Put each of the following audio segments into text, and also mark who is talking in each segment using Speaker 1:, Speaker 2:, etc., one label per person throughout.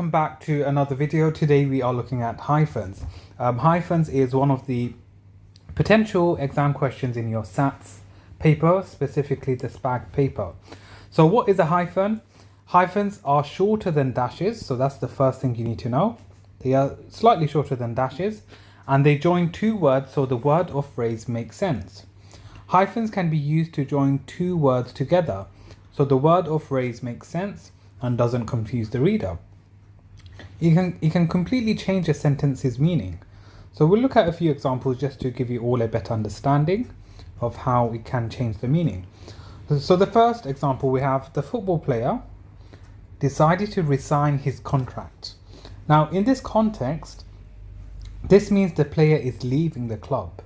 Speaker 1: welcome back to another video. Today we are looking at hyphens. Hyphens is one of the potential exam questions in your SATs paper, specifically the SPaG paper. So what is a hyphen? Hyphens are shorter than dashes, so that's the first thing you need to know. They are slightly shorter than dashes and they join two words so the word or phrase makes sense. Hyphens can be used to join two words together so the word or phrase makes sense and doesn't confuse the reader. You can completely change a sentence's meaning. So we'll look at a few examples just to give you all a better understanding of how it can change the meaning. So the first example, we have the football player decided to resign his contract. Now in this context, this means the player is leaving the club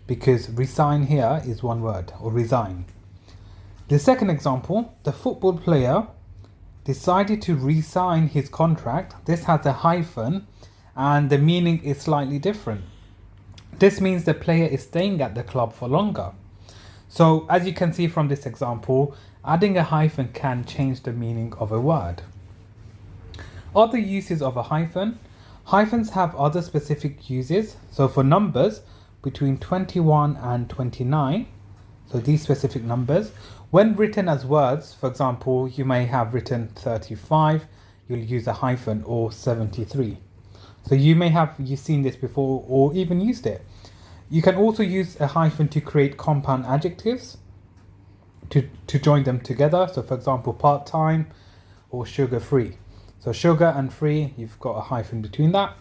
Speaker 1: because resign here is one word, or resign. The second example, the football player decided to re-sign his contract. This has a hyphen and the meaning is slightly different. This means the player is staying at the club for longer. So as you can see from this example, adding a hyphen can change the meaning of a word. Other uses of a hyphen. Hyphens have other specific uses. So for numbers between 21 and 29, so these specific numbers, when written as words, for example, you may have written 35, you'll use a hyphen, or 73. So you've seen this before or even used it. You can also use a hyphen to create compound adjectives to join them together. So for example, part-time or sugar-free. So sugar and free, you've got a hyphen between that.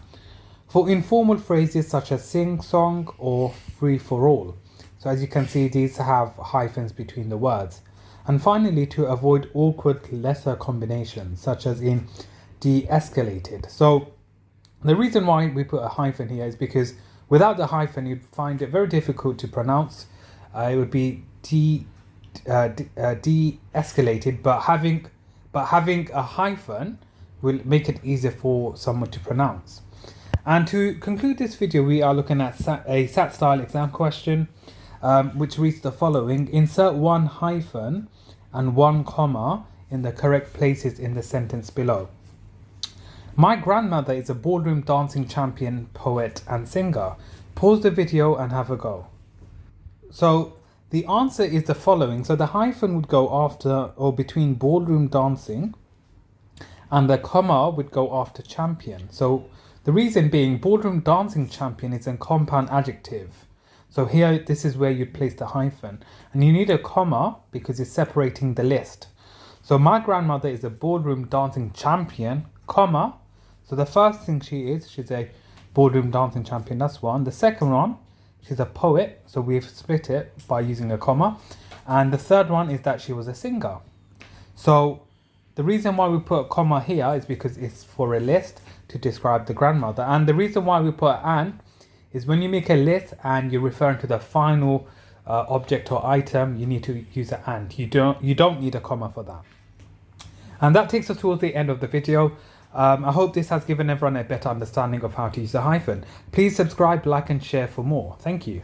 Speaker 1: For informal phrases such as sing, song, or free for all. So as you can see, these have hyphens between the words. And finally, to avoid awkward lesser combinations, such as in de-escalated. So the reason why we put a hyphen here is because without the hyphen, you'd find it very difficult to pronounce. It would be de-escalated, but having a hyphen will make it easier for someone to pronounce. And to conclude this video, we are looking at a SAT style exam question, which reads the following: insert one hyphen and one comma in the correct places in the sentence below. My grandmother is a ballroom dancing champion, poet and singer. Pause the video and have a go. So the answer is the following. So the hyphen would go after or between ballroom dancing and the comma would go after champion. So the reason being, ballroom dancing champion is a compound adjective. So here, this is where you'd place the hyphen. And you need a comma because it's separating the list. So my grandmother is a ballroom dancing champion, comma. So the first thing she's a ballroom dancing champion, that's one. The second one, she's a poet. So we've split it by using a comma. And the third one is that she was a singer. So the reason why we put a comma here is because it's for a list to describe the grandmother. And the reason why we put an is when you make a list and you're referring to the final object or item, you need to use an and. You don't need a comma for that. And that takes us towards the end of the video. I hope this has given everyone a better understanding of how to use a hyphen. Please subscribe, like and share for more. Thank you.